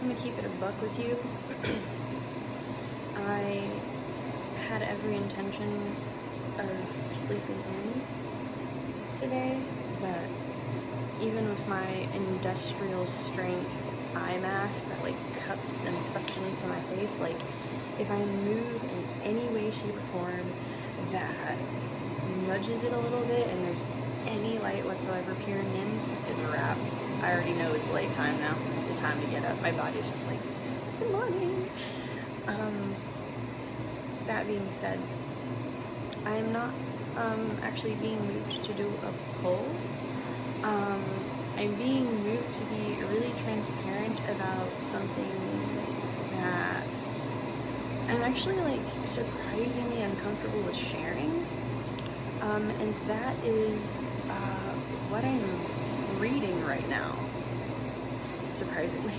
gonna keep it a buck with you. I had every intention of sleeping in today, but even with my industrial strength eye mask that like cups and suctions to my face, like if I move in any way, shape, or form that nudges it a little bit and there's any light whatsoever peering in, is a wrap. I already know it's late time now, the time to get up. My body's just like, good morning. That being said, I am not actually being moved to do a poll. I'm being moved to be really transparent about something that I'm actually like surprisingly uncomfortable with sharing. And that is what I'm reading right now, surprisingly.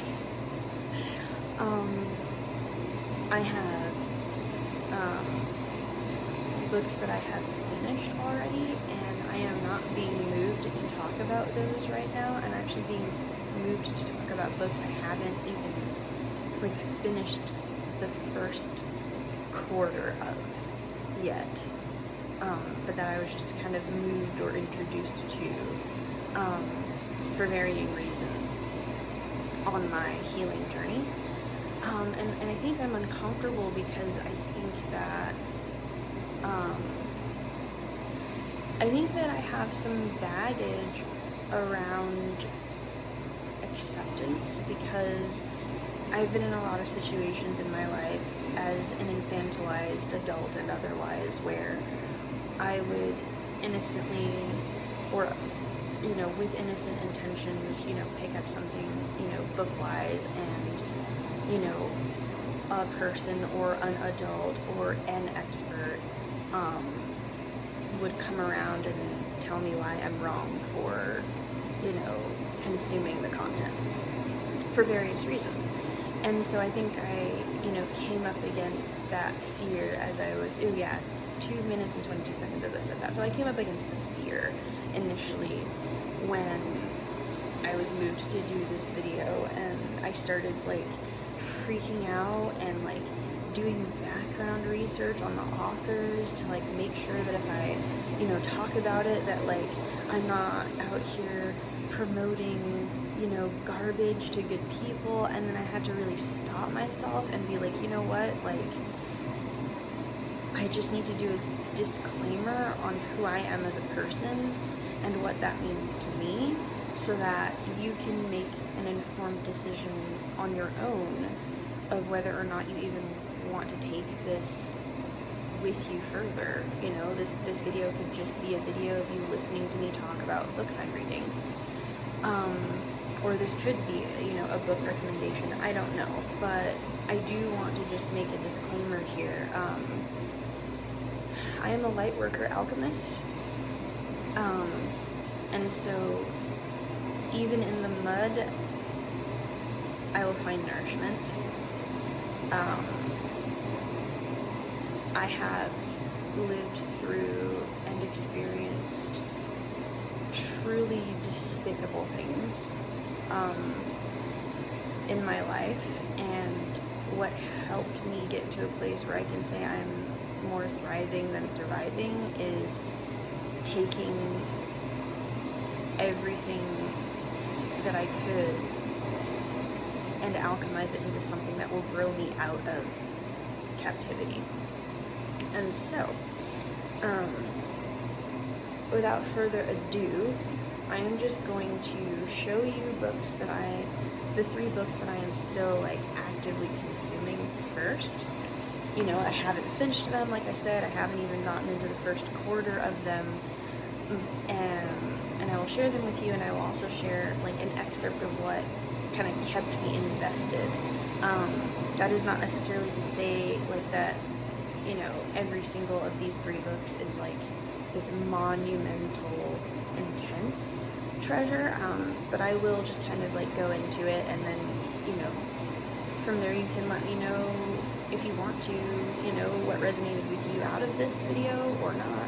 I have books that I have finished already, and I am not being moved to talk about those right now. I'm actually being moved to talk about books I haven't even like finished the first quarter of yet, but that I was just kind of moved or introduced to for varying reasons on my healing journey. And I think I'm uncomfortable because I think that I have some baggage around acceptance, because I've been in a lot of situations in my life as an infantilized adult and otherwise where I would innocently, or with innocent intentions, pick up something, book-wise, and a person or an adult or an expert would come around and tell me why I'm wrong for, consuming the content for various reasons. And so I think I, came up against that fear as I was, 2 minutes and 22 seconds as I said that. So I came up against the fear initially when I was moved to do this video, and I started like freaking out and like doing background research on the authors to like make sure that if I, talk about it, that like I'm not out here promoting, garbage to good people. And then I had to really stop myself and be like, you know what, like I just need to do a disclaimer on who I am as a person and what that means to me, so that you can make an informed decision on your own of whether or not you even want to take this with you further. This video could just be a video of you listening to me talk about books I'm reading. Or this could be, a book recommendation. I don't know. But I do want to just make a disclaimer here. I am a light worker alchemist. And so even in the mud, I will find nourishment. I have lived through and experienced truly despicable things in my life, and what helped me get to a place where I can say I'm more thriving than surviving is taking everything that I could and alchemize it into something that will grow me out of captivity. And so, without further ado, I am just going to show you the 3 books that I am still like actively consuming first. I haven't finished them, like I said. I haven't even gotten into the first quarter of them, and I will share them with you, and I will also share like an excerpt of what kind of kept me invested. That is not necessarily to say like that, every single of these 3 books is like this monumental, intense treasure, but I will just kind of like go into it, and then, from there you can let me know if you want to, what resonated with you out of this video or not.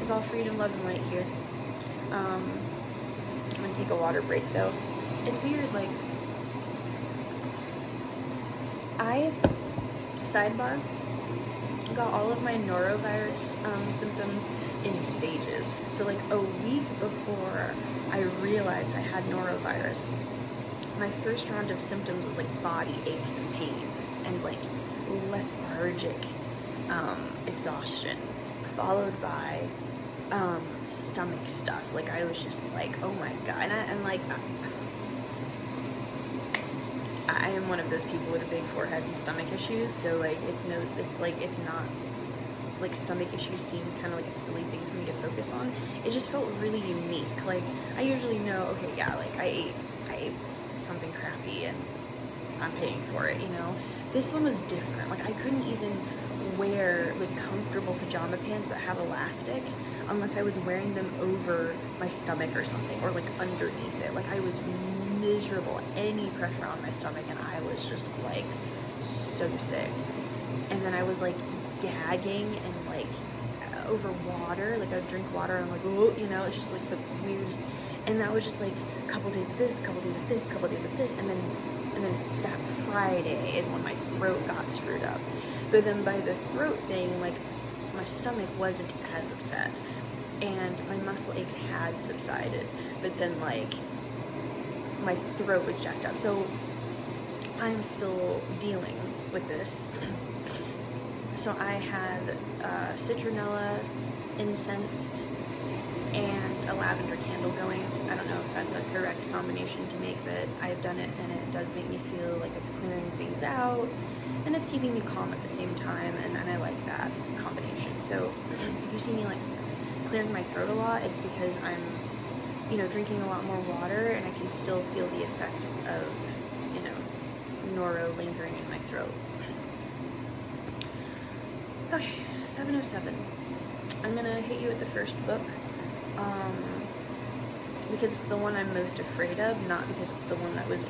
It's all freedom, love, and light here. I'm gonna take a water break though. It's weird, like I, sidebar, got all of my norovirus symptoms in stages. So like a week before I realized I had norovirus, my first round of symptoms was like body aches and pains and like lethargic exhaustion, followed by stomach stuff. Like I was just like, oh my god, and like I am one of those people with a big forehead and stomach issues, so like it's not like stomach issues seems kind of like a silly thing for me to focus on. It just felt really unique. Like I usually know, okay, yeah, like I ate something crappy and I'm paying for it, you know. This one was different. Like I couldn't even wear like comfortable pajama pants that have elastic unless I was wearing them over my stomach or something, or like underneath it. Like I was miserable, any pressure on my stomach, and I was just like so sick. And then I was like gagging and like over water, like I would drink water and I'm like, oh, you know, it's just like the weirdest. And that was just like a couple days of this, a couple days of this, a couple days of this, and then that Friday is when my throat got screwed up. But then by the throat thing, like my stomach wasn't as upset and my muscle aches had subsided, but then like my throat was jacked up. So I'm still dealing with this. So I had citronella, incense, and a lavender candle going. I don't know if that's a correct combination to make, but I've done it and it does make me feel like it's clearing things out and it's keeping me calm at the same time, and I like that combination. So if you see me like clearing my throat a lot, it's because I'm, you know, drinking a lot more water and I can still feel the effects of, you know, noro lingering in my throat. Okay, 707. I'm gonna hit you with the first book, because it's the one I'm most afraid of, not because it's the one that was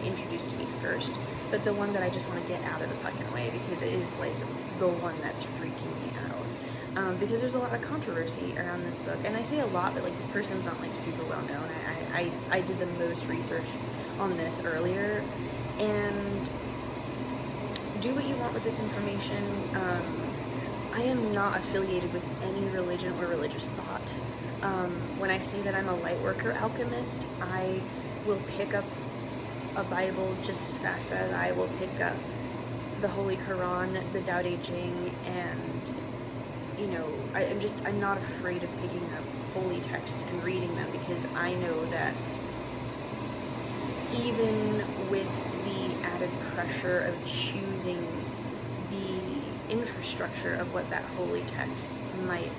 introduced to me first, but the one that I just want to get out of the fucking way, because it is like the one that's freaking me out. Because there's a lot of controversy around this book, and I say a lot, but like this person's not like super well known. I did the most research on this earlier, and do what you want with this information. I am not affiliated with any religion or religious thought. When I say that I'm a light worker alchemist, I will pick up a Bible just as fast as I will pick up the Holy Quran, the Tao Te Ching, and, you know, I'm not afraid of picking up holy texts and reading them, because I know that even with the added pressure of choosing the infrastructure of what that holy text might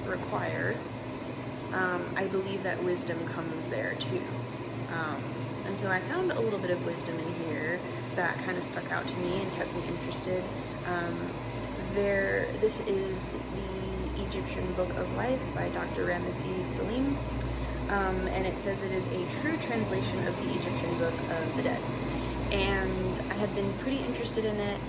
require, I believe that wisdom comes there too. And so I found a little bit of wisdom in here that kind of stuck out to me and kept me interested. This is the Egyptian Book of Life by Dr. Ramesses Salim, and it says it is a true translation of the Egyptian Book of the Dead. And I had been pretty interested in it,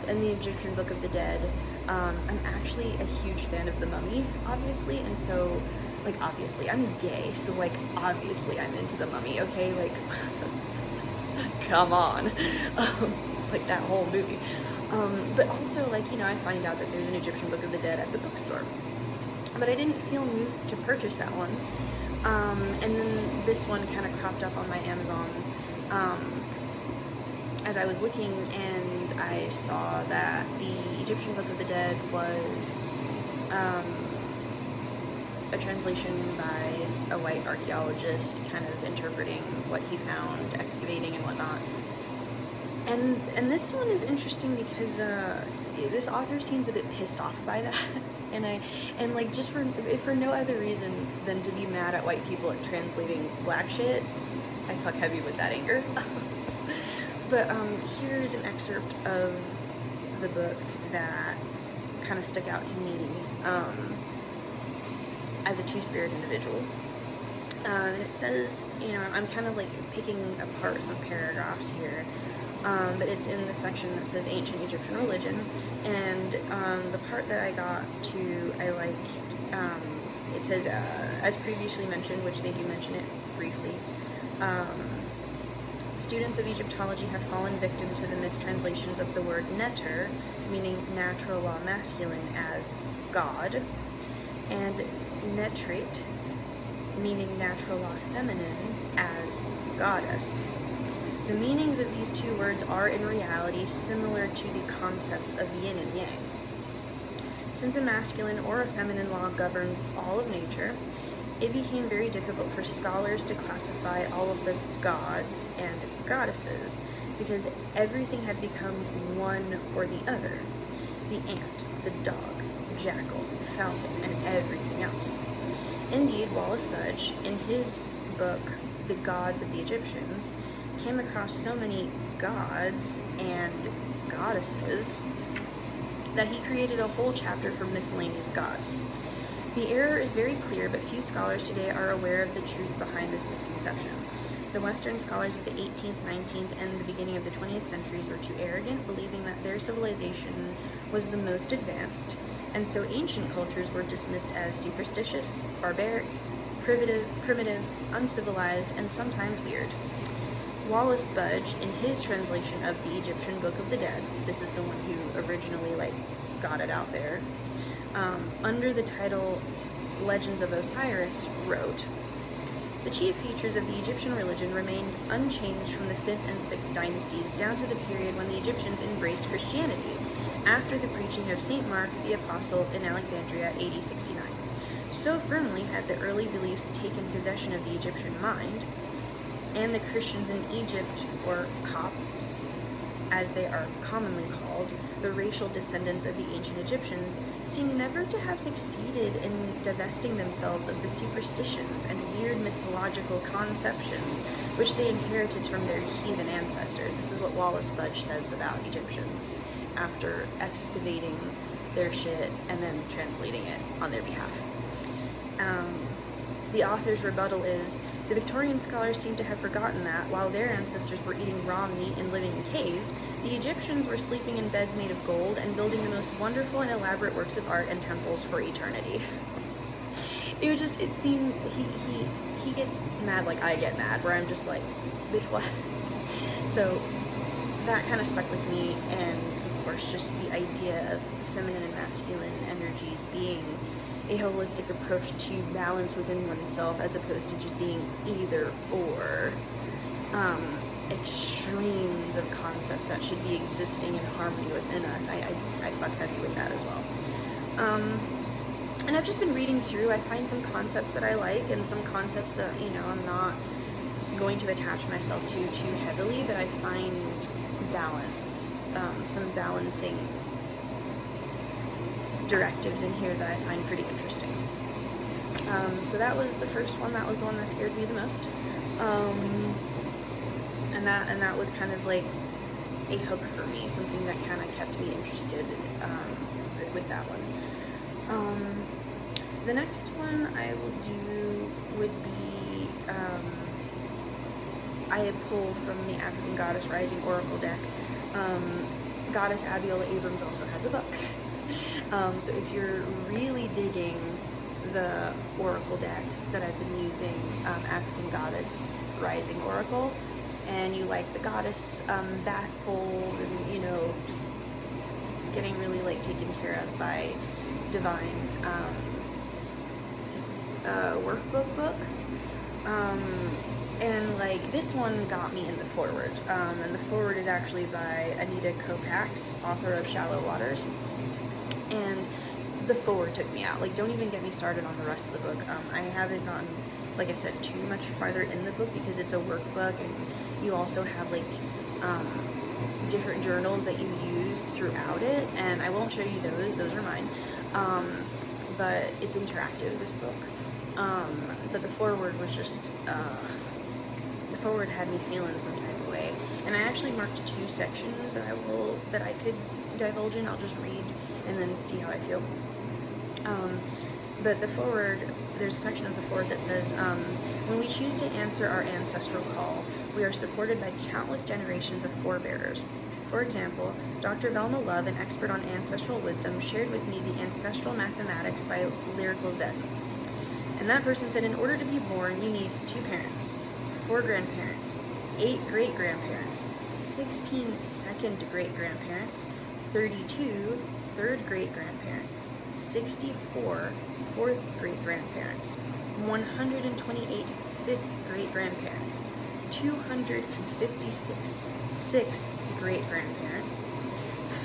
in the Egyptian Book of the Dead. I'm actually a huge fan of The Mummy, obviously, and so, like, obviously, I'm gay, so, like, obviously I'm into The Mummy, okay, like, come on, like, that whole movie, but also, like, you know, I find out that there's an Egyptian Book of the Dead at the bookstore, but I didn't feel moved to purchase that one, and then this one kind of cropped up on my Amazon, as I was looking, and I saw that the Egyptian Book of the Dead was a translation by a white archaeologist, kind of interpreting what he found, excavating and whatnot. And this one is interesting because this author seems a bit pissed off by that, and like just for no other reason than to be mad at white people at translating black shit. I fuck heavy with that anger. But here's an excerpt of the book that kind of stuck out to me as a two-spirit individual. It says, you know, I'm kind of like picking apart some paragraphs here, but it's in the section that says ancient Egyptian religion, and the part that I got to, I liked, it says, as previously mentioned, which they do mention it briefly, Um, Students of Egyptology have fallen victim to the mistranslations of the word neter, meaning natural law masculine, as God, and netrate, meaning natural law feminine, as goddess. The meanings of these two words are in reality similar to the concepts of yin and yang. Since a masculine or a feminine law governs all of nature, it became very difficult for scholars to classify all of the gods and goddesses because everything had become one or the other. The ant, the dog, jackal, falcon, and everything else. Indeed, Wallace Budge, in his book, The Gods of the Egyptians, came across so many gods and goddesses that he created a whole chapter for miscellaneous gods. The error is very clear, but few scholars today are aware of the truth behind this misconception. The Western scholars of the 18th, 19th, and the beginning of the 20th centuries were too arrogant, believing that their civilization was the most advanced, and so ancient cultures were dismissed as superstitious, barbaric, primitive, uncivilized, and sometimes weird. Wallace Budge, in his translation of the Egyptian Book of the Dead, this is the one who originally got it out there, under the title Legends of Osiris, wrote, "The chief features of the Egyptian religion remained unchanged from the 5th and 6th dynasties down to the period when the Egyptians embraced Christianity, after the preaching of St. Mark the Apostle in Alexandria, AD 69. So firmly had the early beliefs taken possession of the Egyptian mind, and the Christians in Egypt, or Copts, as they are commonly called, the racial descendants of the ancient Egyptians, seem never to have succeeded in divesting themselves of the superstitions and weird mythological conceptions which they inherited from their heathen ancestors." This is what Wallace Budge says about Egyptians after excavating their shit and then translating it on their behalf. The author's rebuttal is, "The Victorian scholars seem to have forgotten that, while their ancestors were eating raw meat and living in caves, the Egyptians were sleeping in beds made of gold and building the most wonderful and elaborate works of art and temples for eternity." It seemed, he gets mad like I get mad, where I'm just like, bitch, what? So that kind of stuck with me, and of course just the idea of feminine and masculine energies being a holistic approach to balance within oneself as opposed to just being either or, extremes of concepts that should be existing in harmony within us. I fuck heavy with that as well. And I've just been reading through. I find some concepts that I like and some concepts that, I'm not going to attach myself to too heavily, but I find balance, some balancing directives in here that I find pretty interesting. So that was the first one. That was the one that scared me the most. And that was kind of like a hook for me, something that kind of kept me interested with that one. The next one I will do would be, I had pulled from the African Goddess Rising Oracle deck. Goddess Abiola Abrams also has a book. So if you're really digging the Oracle deck that I've been using, African Goddess Rising Oracle, and you like the goddess bath pulls and, just getting really taken care of by divine, this is a workbook book. And this one got me in the foreword, and the foreword is actually by Anita Kopax, author of Shallow Waters. And the forward took me out. Don't even get me started on the rest of the book. I haven't gone, like I said, too much farther in the book because it's a workbook, and you also have different journals that you use throughout it, and I won't show you those are mine. But it's interactive, this book. But the forward was just, the forward had me feeling some type of way. And I actually marked 2 sections that I could divulge in. I'll just read and then see how I feel. But the foreword, there's a section of the foreword that says, when we choose to answer our ancestral call, we are supported by countless generations of forebearers. For example, Dr. Velma Love, an expert on ancestral wisdom, shared with me the Ancestral Mathematics by Lyrical Zen. And that person said, in order to be born, you need 2 parents, 4 grandparents, 8 great-grandparents, 16 second great-grandparents, 32 third great-grandparents, 64 fourth great-grandparents, 128 fifth great-grandparents, 256 sixth great-grandparents,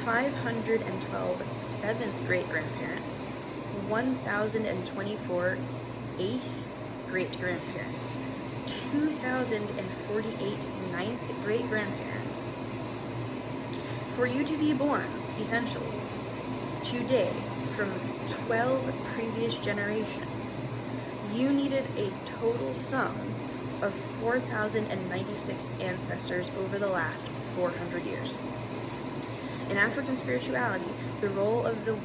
512 seventh great-grandparents, 1,024 eighth great-grandparents, 2,048 ninth great-grandparents. For you to be born, essentially, today, from 12 previous generations, you needed a total sum of 4,096 ancestors over the last 400 years. In African spirituality, the role of the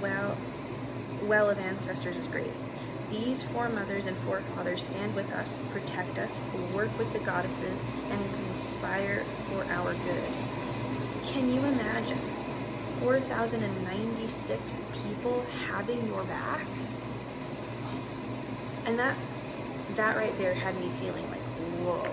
well of ancestors is great. These foremothers and forefathers stand with us, protect us, work with the goddesses, and conspire for our good. Can you imagine 4,096 people having your back? And that right there had me feeling like, whoa.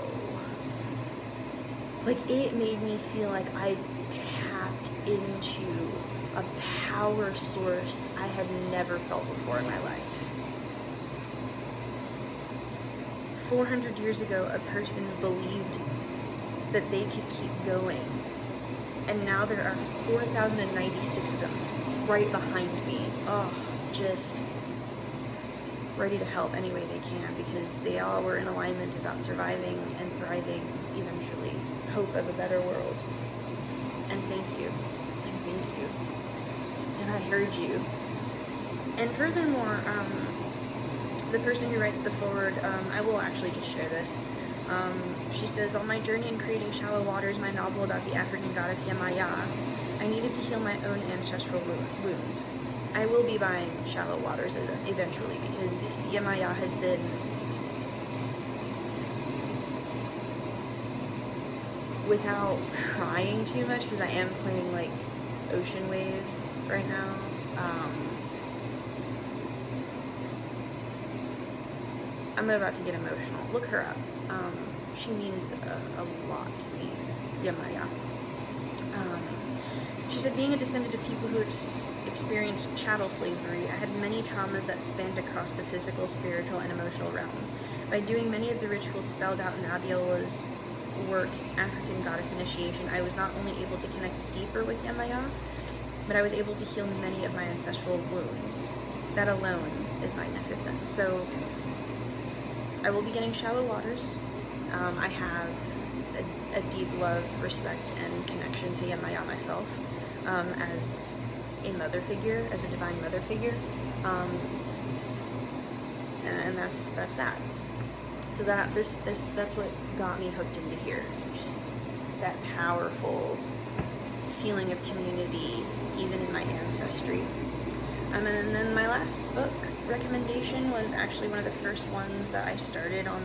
Like, it made me feel like I tapped into a power source I had never felt before in my life. 400 years ago, a person believed that they could keep going. And now there are 4,096 of them right behind me. Oh, just ready to help any way they can, because they all were in alignment about surviving and thriving, eventually. Hope of a better world. And thank you. And thank you. And I heard you. And furthermore, the person who writes the foreword, I will actually just share this. She says, on my journey in creating Shallow Waters, my novel about the African goddess Yemaya, I needed to heal my own ancestral wounds. I will be buying Shallow Waters eventually, because Yemaya has been without crying too much, because I am playing like ocean waves right now. I'm about to get emotional. Look her up. She means a lot to me, Yemaya. She said, being a descendant of people who experienced chattel slavery, I had many traumas that spanned across the physical, spiritual, and emotional realms. By doing many of the rituals spelled out in Abiola's work, African Goddess Initiation, I was not only able to connect deeper with Yemaya, but I was able to heal many of my ancestral wounds. That alone is magnificent. So I will be getting Shallow Waters. I have a deep love, respect, and connection to Yemaya myself, as a mother figure, as a divine mother figure, and that's that. So that's what got me hooked into here. Just that powerful feeling of community, even in my ancestry. And then my last book recommendation was actually one of the first ones that I started on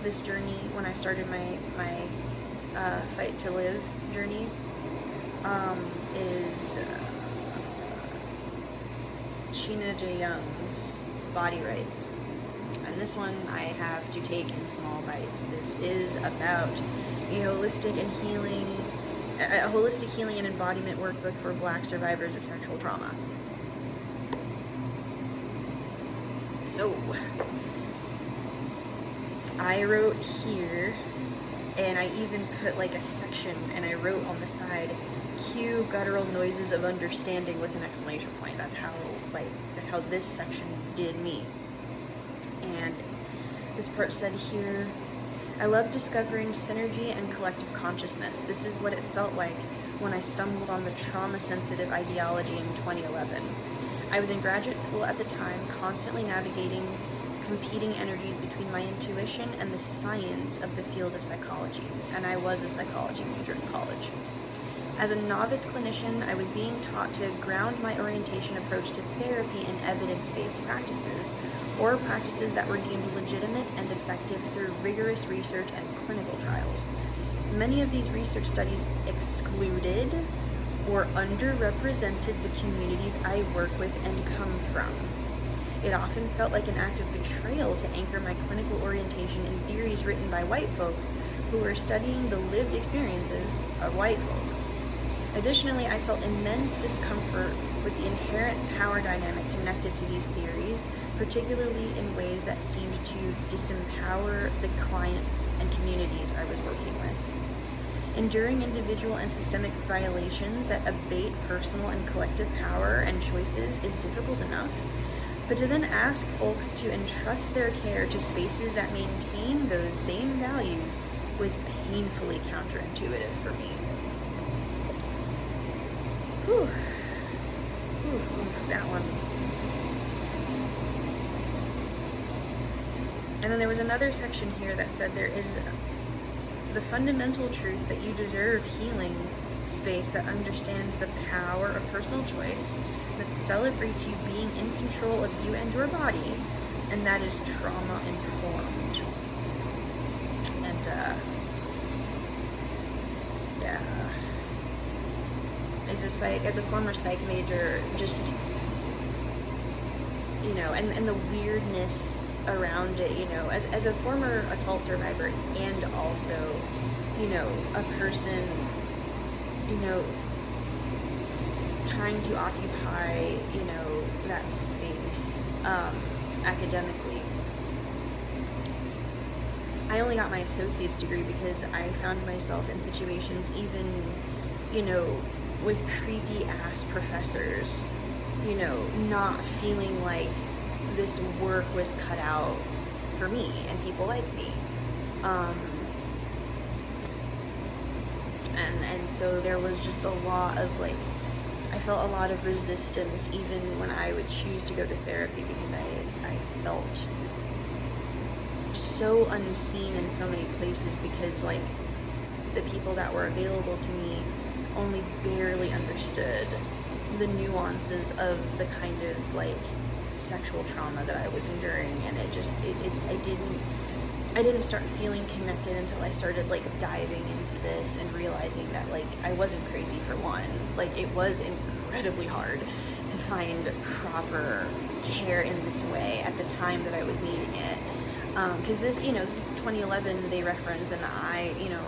this journey when I started my Fight to Live journey. Is Sheena J. Young's Body Rights. And this one I have to take in small bites. This is about a holistic healing and embodiment workbook for Black survivors of sexual trauma. So, I wrote here, and I even put like a section, and I wrote on the side, cue guttural noises of understanding with an exclamation point. That's how this section did me. And this part said here, I love discovering synergy and collective consciousness. This is what it felt like when I stumbled on the trauma-sensitive ideology in 2011. I was in graduate school at the time, constantly navigating competing energies between my intuition and the science of the field of psychology, and I was a psychology major in college. As a novice clinician, I was being taught to ground my orientation approach to therapy in evidence-based practices, or practices that were deemed legitimate and effective through rigorous research and clinical trials. Many of these research studies excluded or underrepresented the communities I work with and come from. It often felt like an act of betrayal to anchor my clinical orientation in theories written by white folks who were studying the lived experiences of white folks. Additionally, I felt immense discomfort with the inherent power dynamic connected to these theories, particularly in ways that seemed to disempower the clients and communities I was working with. Enduring individual and systemic violations that abate personal and collective power and choices is difficult enough, but to then ask folks to entrust their care to spaces that maintain those same values was painfully counterintuitive for me. Whew. That one. And then there was another section here that said there is the fundamental truth that you deserve healing space that understands the power of personal choice, that celebrates you being in control of you and your body, and that is trauma informed. And yeah, as a former psych major, just, you know, and the weirdness around it, you know, as a former assault survivor, and also, you know, a person, you know, trying to occupy, you know, that space academically. I only got my associate's degree because I found myself in situations, even, you know, with creepy ass professors, you know, not feeling like this work was cut out for me and people like me. And so there was just a lot of, like, I felt a lot of resistance even when I would choose to go to therapy, because I felt so unseen in so many places, because, like, the people that were available to me only barely understood the nuances of the kind of, like, sexual trauma that I was enduring, and I didn't start feeling connected until I started, like, diving into this and realizing that, like, I wasn't crazy, for one. Like, it was incredibly hard to find proper care in this way at the time that I was needing it. Because this, you know, this is 2011 they reference, and you know,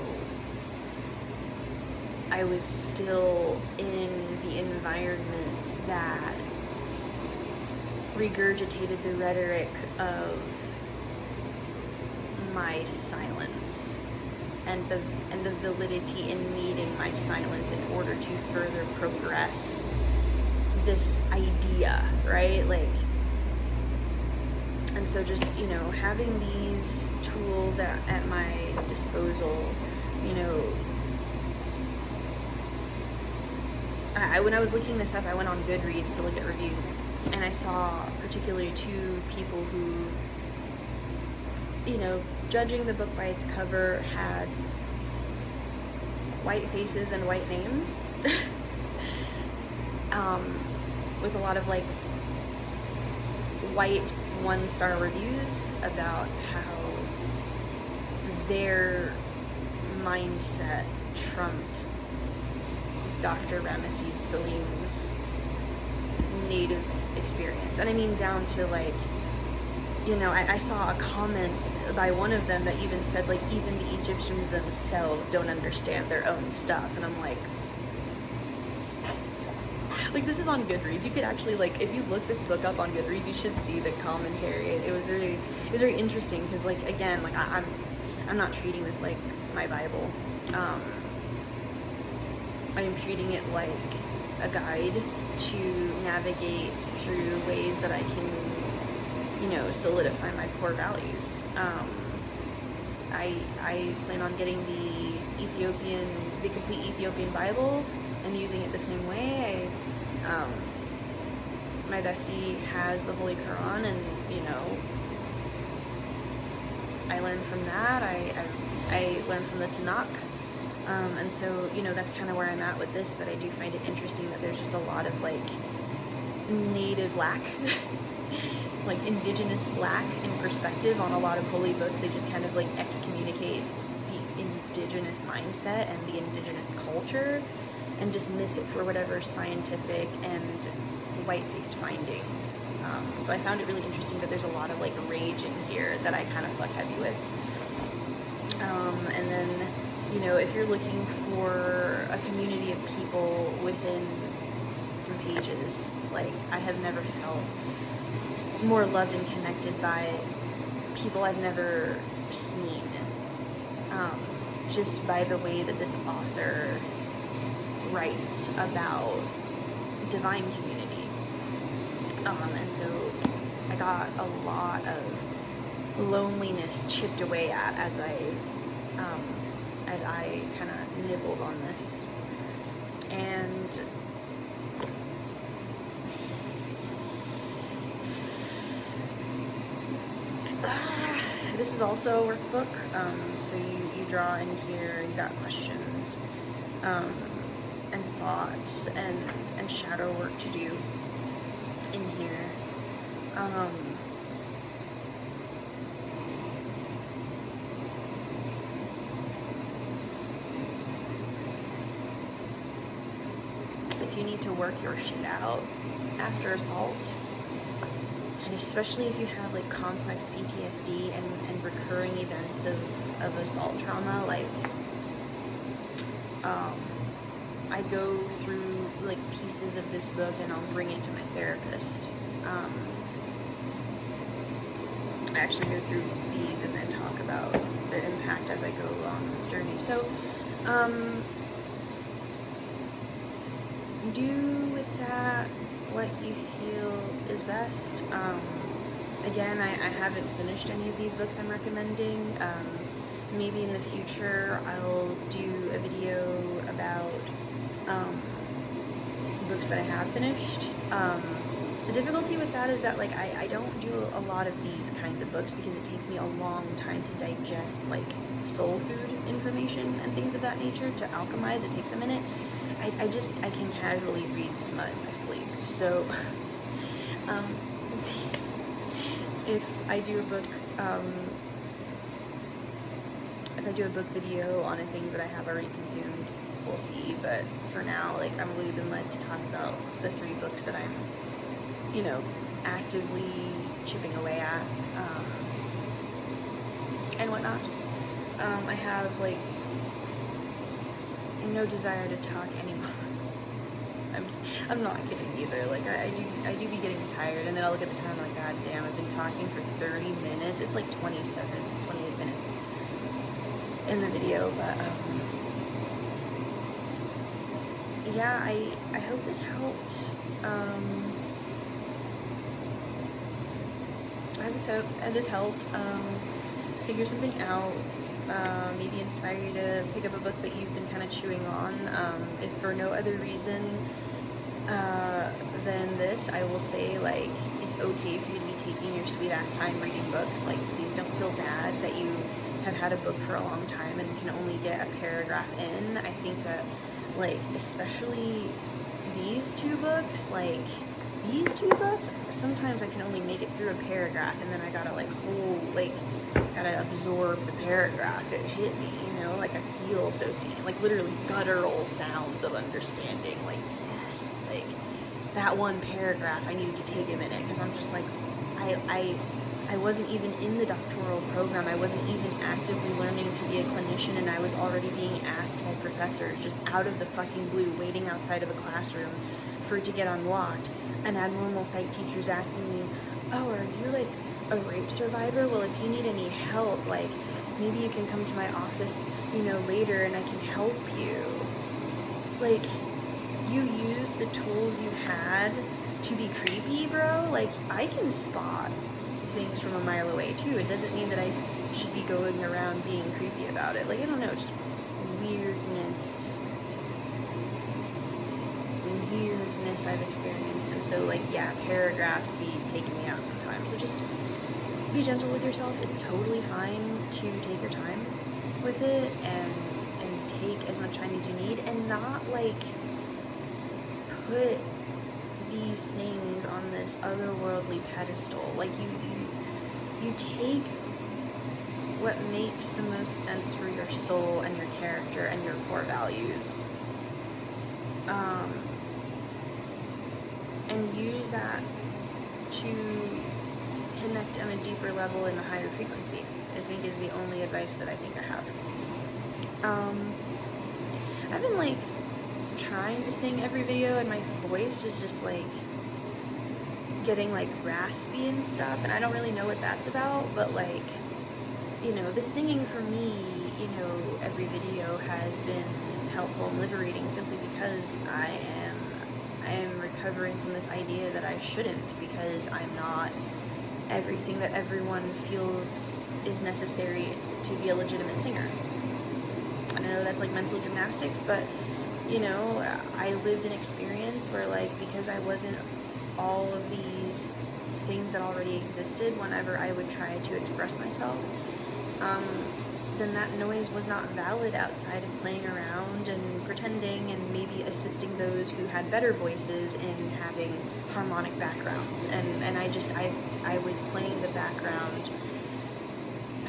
I was still in the environments that regurgitated the rhetoric of my silence and the validity in needing my silence in order to further progress this idea, right? Like, and so just, you know, having these tools at my disposal, you know, when I was looking this up, I went on Goodreads to look at reviews, and I saw particularly two people who, you know, judging the book by its cover, had white faces and white names, with a lot of, like, white 1-star reviews about how their mindset trumped Dr. Ramesses Salim's native experience. And I mean, down to, like, you know, I saw a comment by one of them that even said, like, even the Egyptians themselves don't understand their own stuff. And I'm like, this is on Goodreads. You could actually, like, if you look this book up on Goodreads, you should see the commentary. It was very interesting, because, like, again, like, I'm not treating this like my Bible. I am treating it like a guide to navigate through ways that I can, you know, solidify my core values. I plan on getting the complete Ethiopian Bible and using it the same way. My bestie has the Holy Quran, and, you know, I learned from that. I learned from the Tanakh. And so, you know, that's kind of where I'm at with this, but I do find it interesting that there's just a lot of, like, native lack, like, indigenous lack in perspective on a lot of holy books. They just kind of, like, excommunicate the indigenous mindset and the indigenous culture and dismiss it for whatever scientific and white-faced findings. So I found it really interesting that there's a lot of like rage in here that I kind of fuck heavy with. And then, you know, if you're looking for a community of people within some pages, like, I have never felt more loved and connected by people I've never seen, just by the way that this author writes about divine community. And so I got a lot of loneliness chipped away at as I kind of nibbled on this. And this is also a workbook, so you draw in here, you got questions, and thoughts, and shadow work to do in here. If you need to work your shit out after assault, and especially if you have like complex PTSD and recurring events of assault trauma, like, I go through like pieces of this book and I'll bring it to my therapist. I actually go through these and then talk about their impact as I go along this journey. So, do with that what you feel is best. Again, I haven't finished any of these books I'm recommending. Maybe in the future I'll do a video about books that I have finished. The difficulty with that is that, like, I don't do a lot of these kinds of books because it takes me a long time to digest, like, soul food information and things of that nature. To alchemize, it takes a minute. I can casually read smut in my sleep. So, let's see. If I do a book, video on things that I have already consumed, we'll see. But for now, like, I'm really been led to talk about the 3 books that I'm, you know, actively chipping away at, and whatnot. I have, like, no desire to talk anymore. I'm not kidding either. Like, I do be getting tired, and then I'll look at the time, like, god damn, I've been talking for 30 minutes. It's like 28 minutes in the video, but yeah, I hope this helped. This helped figure something out, maybe inspire you to pick up a book that you've been kind of chewing on. If for no other reason than this, I will say, like, it's okay for you to be taking your sweet ass time reading books. Like, please don't feel bad that you have had a book for a long time and can only get a paragraph in. I think that, like, especially these 2 books, sometimes I can only make it through a paragraph, and then I gotta, like, gotta absorb the paragraph. It hit me, you know, like, I feel so seen, like, literally guttural sounds of understanding, like, yes, like, that one paragraph, I needed to take a minute, because I'm just like, I wasn't even in the doctoral program, I wasn't even actively learning to be a clinician, and I was already being asked by professors, just out of the fucking blue, waiting outside of a classroom for it to get unlocked, and abnormal sight teachers asking me, oh, are you, like, a rape survivor? Well, if you need any help, like, maybe you can come to my office, you know, later, and I can help you. Like, you used the tools you had to be creepy, bro. Like, I can spot things from a mile away, too. It doesn't mean that I should be going around being creepy about it. Like, I don't know, just weirdness I've experienced. And so, like, yeah, paragraphs be taking me out sometimes. So just be gentle with yourself. It's totally fine to take your time with it and take as much time as you need, and not, like, put these things on this otherworldly pedestal. Like, you take what makes the most sense for your soul and your character and your core values, and and use that to connect on a deeper level in a higher frequency, I think is the only advice that I think I have. I've been like trying to sing every video, and my voice is just like getting like raspy and stuff, and I don't really know what that's about, but like, you know, the singing for me, you know, every video has been helpful and liberating, simply because I am recovering from this idea that I shouldn't, because I'm not everything that everyone feels is necessary to be a legitimate singer. I know that's like mental gymnastics, but you know, I lived an experience where like, because I wasn't all of these things that already existed whenever I would try to express myself, then that noise was not valid outside of playing around and pretending and maybe assisting those who had better voices in having harmonic backgrounds. And I was playing the background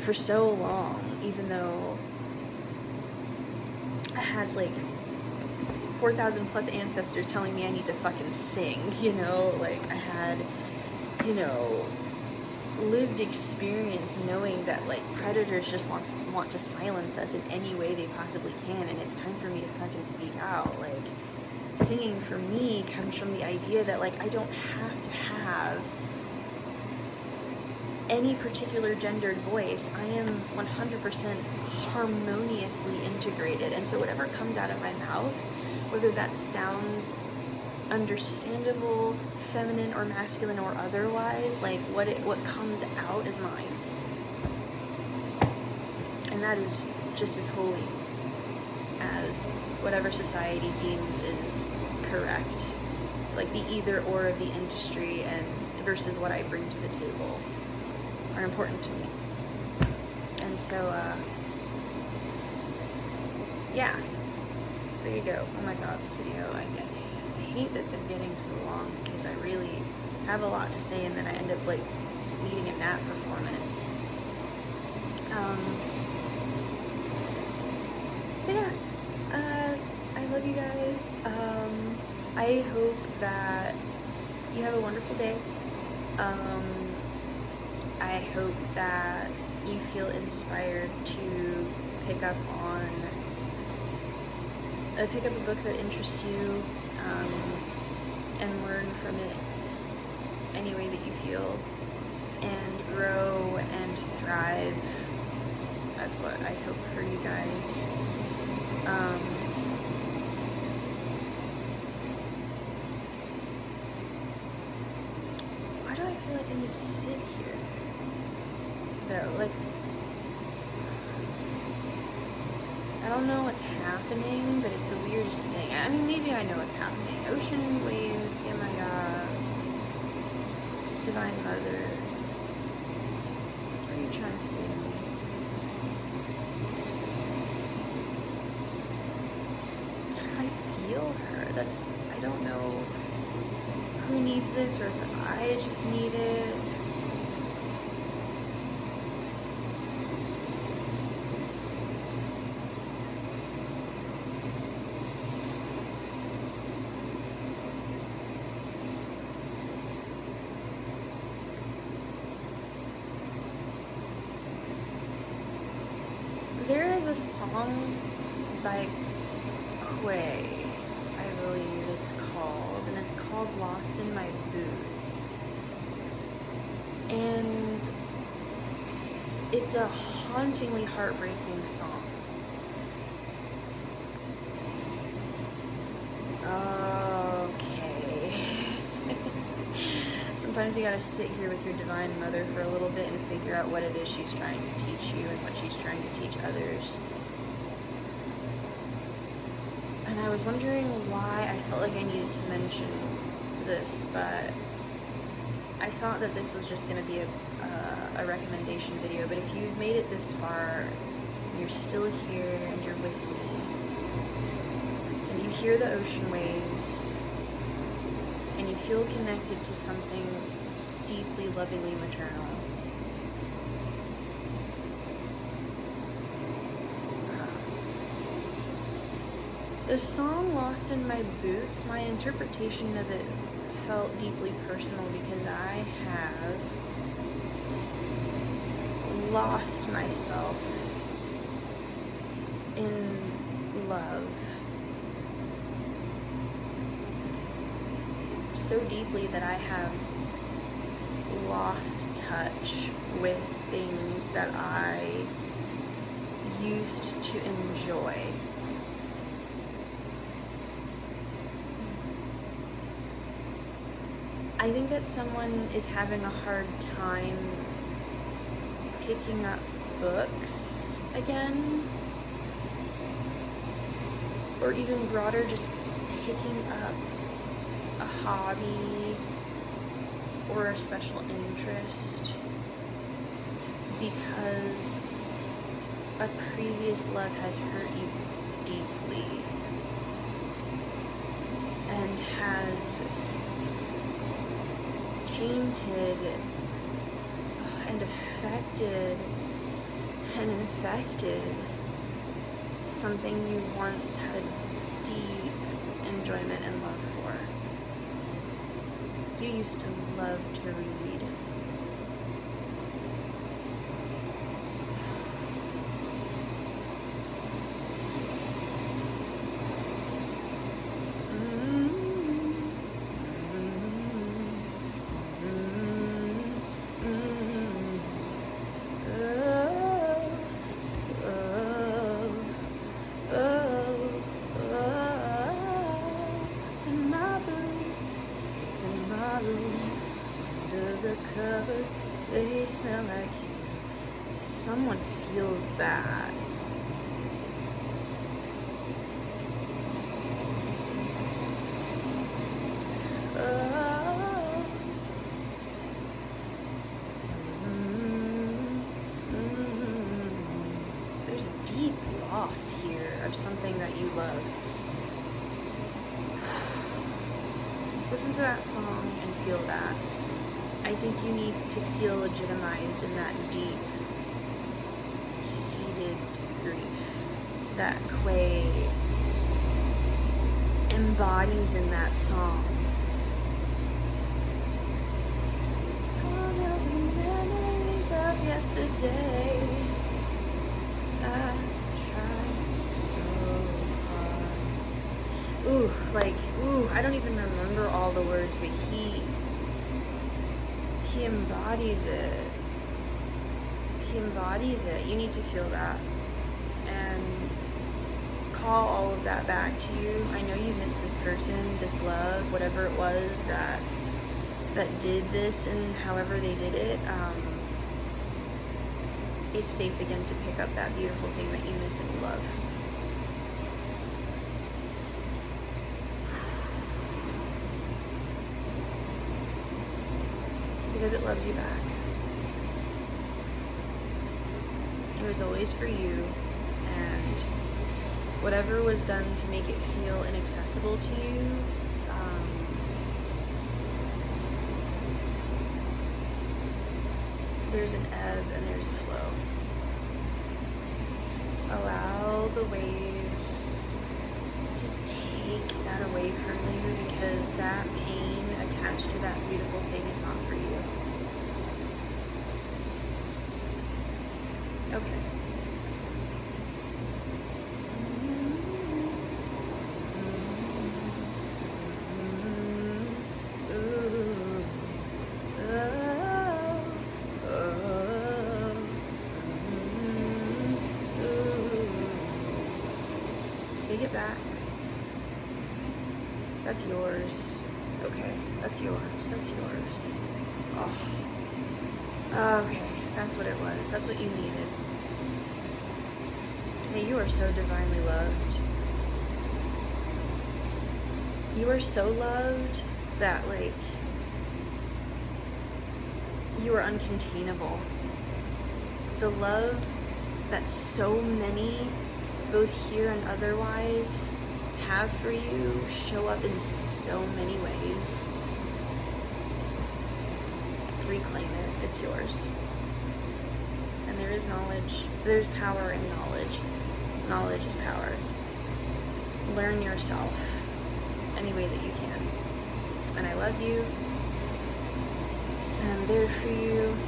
for so long, even though I had like 4,000 plus ancestors telling me I need to fucking sing, you know, like I had, you know, lived experience knowing that like predators just want to silence us in any way they possibly can, and it's time for me to fucking speak out. Like, singing for me comes from the idea that like I don't have to have any particular gendered voice. I am 100% harmoniously integrated, and so whatever comes out of my mouth, whether that sounds understandable, feminine or masculine or otherwise, like what comes out is mine, and that is just as holy as whatever society deems is correct, like the either or of the industry and versus what I bring to the table are important to me. And so yeah, there you go. Oh my god, this video, I hate that they're getting so long, because I really have a lot to say and then I end up like needing a nap for 4 minutes. But yeah, I love you guys. I hope that you have a wonderful day. I hope that you feel inspired to pick up a book that interests you, and learn from it any way that you feel, and grow and thrive. That's what I hope for you guys. Why do I feel like I need to sit here though? Like, I don't know what's happening, but it's the weirdest thing. I mean, maybe I know what's happening. Ocean waves, Yemaya, Divine Mother. What are you trying to say to me? I feel her. I don't know who needs this or if I just need it. There is a song by Quay, I believe it's called, and it's called Lost in My Boots. And it's a hauntingly heartbreaking song. Okay. Sometimes you gotta sit here with your Divine Mother for a little bit and figure out what it is she's trying to teach you and what she's trying to teach others. And I was wondering why I felt like I needed to mention this, but I thought that this was just going to be a recommendation video. But if you've made it this far, you're still here and you're with me, and you hear the ocean waves, and you feel connected to something deeply, lovingly maternal. The song Lost in My Boots, my interpretation of it felt deeply personal because I have lost myself in love so deeply that I have lost touch with things that I used to enjoy. I think that someone is having a hard time picking up books again, or even broader, just picking up a hobby or a special interest because a previous love has hurt you deeply and has tainted and affected and infected something you once had a deep enjoyment and love for. You used to love to reread. They smell like you. Someone feels that. There's a deep loss here of something that you love. Listen to that song and feel that. I think you need to feel legitimized in that deep-seated grief that Quay embodies in that song. All of the memories of yesterday, I tried so hard. I don't even remember all the words, but he embodies it. He embodies it. You need to feel that and call all of that back to you. I know you miss this person, this love, whatever it was that did this, and however they did it. It's safe again to pick up that beautiful thing that you miss and you love. Because it loves you back. It was always for you, and whatever was done to make it feel inaccessible to you, there's an ebb and there's a flow. Allow the waves to take that away from you, because that pain attached to that beautiful thing is not for you. Okay. Take it back. That's yours. Okay, that's yours. That's yours. Oh. Okay, that's what it was. That's what you needed. Hey, you are so divinely loved. You are so loved that, you are uncontainable. The love that so many, both here and otherwise, have for you show up in so many ways. Reclaim it. It's yours. And there is knowledge. There's power in knowledge. Knowledge is power. Learn yourself any way that you can. and I love you. And I'm there for you